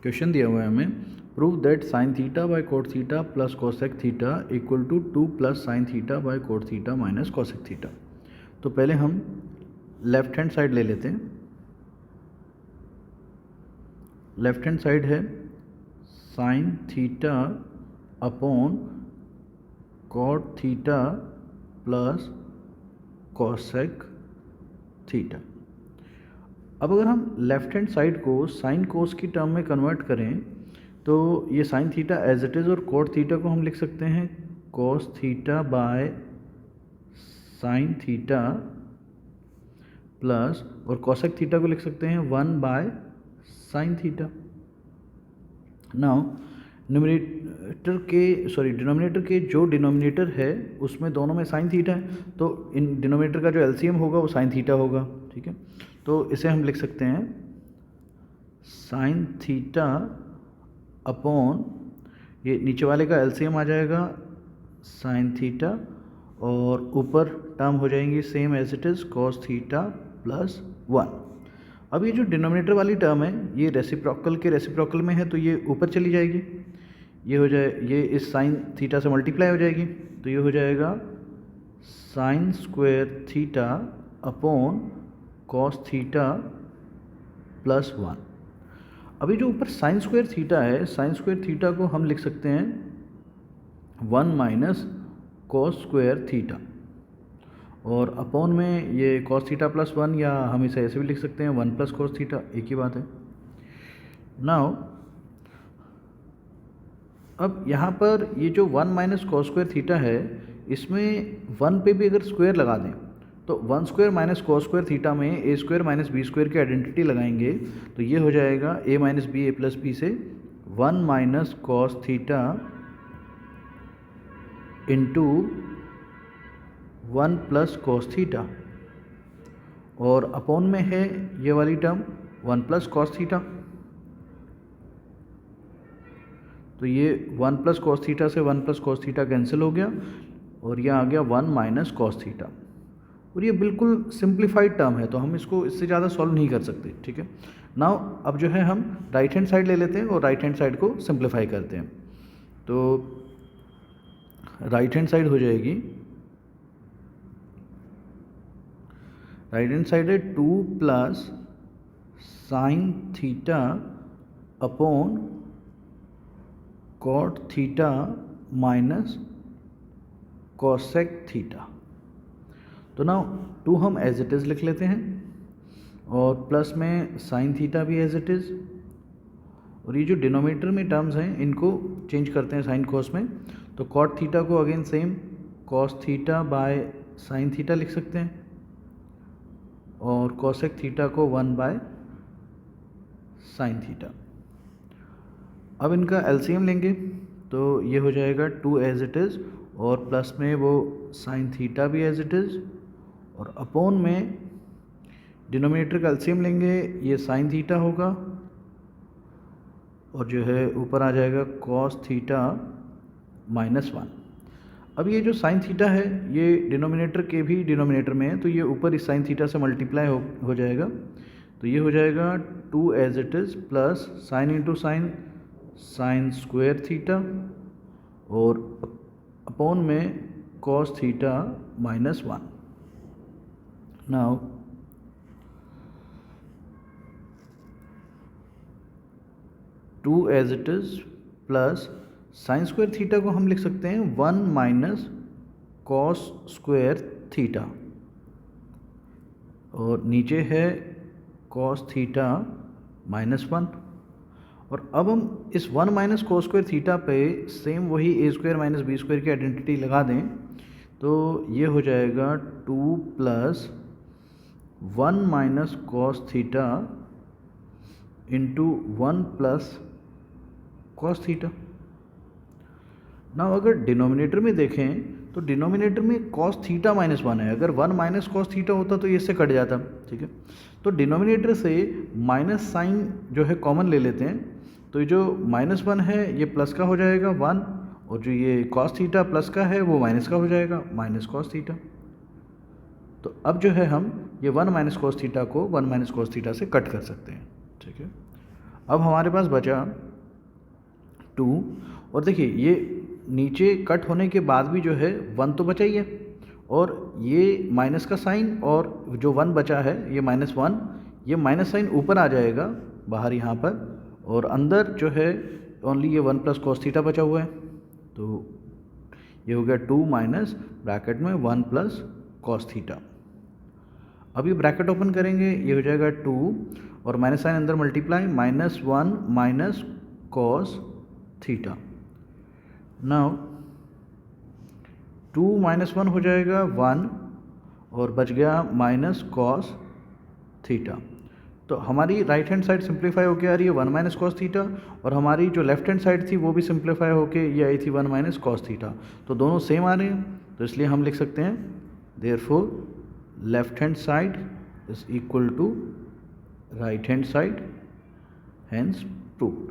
Question दिया हुआ है हमें, prove that sine theta by cot theta plus cosec theta equal to 2 plus sine theta by cot theta minus cosec theta. तो पहले हम left hand side ले लेते हैं। लेफ्ट हैंड साइड है sine theta upon cot theta plus cosec theta. अब अगर हम लेफ्ट हैंड साइड को साइन कोस की टर्म में कन्वर्ट करें तो ये sine theta as it is और कॉट थीटा को हम लिख सकते हैं cos theta by sine theta plus और कोसेक थीटा को लिख सकते हैं 1 by sine theta. Now denominator के जो डिनोमिनेटर है उसमें दोनों में साइन थीटा है, तो इन डिनोमिनेटर का जो एलसीएम होगा वो साइन थीटा होगा। ठीक है, तो इसे हम लिख सकते हैं साइन थीटा अपॉन, ये नीचे वाले का एलसीएम आ जाएगा साइन थीटा और ऊपर टर्म हो जाएंगी same as it is cos theta plus 1। अब ये जो डिनोमिनेटर वाली टर्म है ये रेसिप्रोकल के रेसिप्रोकल में है, तो ये ऊपर चली जाएगी, ये हो जाए, ये इस साइन थीटा से मल्टीप्लाई हो जाएगी, तो ये हो जाएगा sign square theta upon cos theta plus 1। अभी जो ऊपर साइन स्क्वायर थीटा है, साइन स्क्वायर थीटा को हम लिख सकते हैं 1 माइनस कॉस स्क्वायर थीटा, और अपॉन में ये कॉस थीटा प्लस 1, या हम इसे ऐसे भी लिख सकते हैं 1 प्लस कॉस थीटा, एक ही बात है। नाउ अब यहाँ पर ये जो 1 माइनस कॉस स्क्वायर थीटा है इसमें 1 पे भी अगर स्क्वायर लगा दें तो 1 square minus cos square theta में ए स्क्वायर माइनस बी स्क्वायर की आइडेंटिटी लगाएंगे तो ये हो जाएगा ए माइनस बी ए प्लस बी से 1 minus cos theta into 1 plus cos theta, और अपॉन में है ये वाली टर्म 1 प्लस कॉस थीटा, तो ये 1 प्लस कॉस थीटा से 1 प्लस कॉस थीटा कैंसिल हो गया और यह आ गया 1 माइनस कॉस थीटा, और ये बिल्कुल सिंप्लीफाइड टर्म है तो हम इसको इससे ज़्यादा सॉल्व नहीं कर सकते। ठीक है, नाउ अब जो है हम राइट हैंड साइड ले लेते हैं और राइट हैंड साइड को सिंप्लीफाई करते हैं। तो राइट हैंड साइड हो जाएगी, राइट हैंड साइड है 2 plus sine theta upon cot theta minus cosec theta. तो ना 2 हम एज इट इज़ लिख लेते हैं और प्लस में साइन थीटा भी एज इट इज़, और ये जो डिनोमिनेटर में टर्म्स हैं इनको चेंज करते हैं साइन कोस में, तो कॉट थीटा को again same cos theta by sine theta लिख सकते हैं और कोसेक थीटा को 1 बाय साइन थीटा। अब इनका एलसीएम लेंगे तो ये हो जाएगा 2 एज इट इज़ और प्लस में वो साइन थीटा भी एज इट इज़, और अपॉन में डिनोमिनेटर का एलसीएम लेंगे, ये साइन थीटा होगा और जो है ऊपर आ जाएगा कॉस थीटा माइनस 1। अब ये जो साइन थीटा है ये डिनोमिनेटर के भी डिनोमिनेटर में है, तो ये ऊपर इस साइन थीटा से मल्टीप्लाई हो जाएगा, तो ये हो जाएगा 2 as it is plus sine into sine sine square theta और अपॉन में cos theta minus 1। Now two as it is plus sine square theta को हम लिख सकते हैं 1 माइनस कॉस स्क्वायर थीटा, और नीचे है कॉस थीटा माइनस 1, और अब हम इस 1 माइनस कॉस स्क्वायर थीटा पे सेम वही ए स्क्वायर माइनस बी स्क्वायर की आइडेंटिटी लगा दें तो ये हो जाएगा 2 plus 1 minus cos theta into 1 plus cos theta. ना अगर डिनोमिनेटर में देखें तो डिनोमिनेटर में कॉस थीटा माइनस 1 है, अगर 1 माइनस कॉस थीटा होता तो ये इससे कट जाता। ठीक है, तो डिनोमिनेटर से माइनस साइन जो है कॉमन ले लेते हैं, तो ये जो माइनस 1 है ये प्लस का हो जाएगा 1, और जो ये कॉस थीटा प्लस का है वो माइनस का हो जाएगा माइनस कॉस थीटा। तो अब जो है हम ये 1 माइनस कॉस थीटा को 1 माइनस कॉस थीटा से कट कर सकते हैं। ठीक है, अब हमारे पास बचा 2 और देखिए ये नीचे कट होने के बाद भी जो है 1 तो बचा ही है और ये माइनस का साइन और जो 1 बचा है ये -1, ये माइनस साइन ऊपर आ जाएगा बाहर यहाँ पर और अंदर जो है ओनली ये 1 + cos थीटा बचा हुआ है। तो ये हो गया 2 माइनस ब्रैकेट में 1 + cos थीटा। अब ये ब्रैकेट ओपन करेंगे, ये हो जाएगा 2 और माइनस साइन अंदर multiply -1 minus cos theta. Now 2 - 1 हो जाएगा 1 और बच गया माइनस cos थीटा। तो हमारी राइट हैंड साइड सिंप्लीफाई होके आ रही है 1 - cos थीटा और हमारी जो लेफ्ट हैंड साइड थी वो भी सिंप्लीफाई होके ये आई थी 1 - cos थीटा। तो दोनों सेम आ रहे हैं, तो इसलिए हम लिख सकते हैं therefore left hand side is equal to right hand side, hence proved.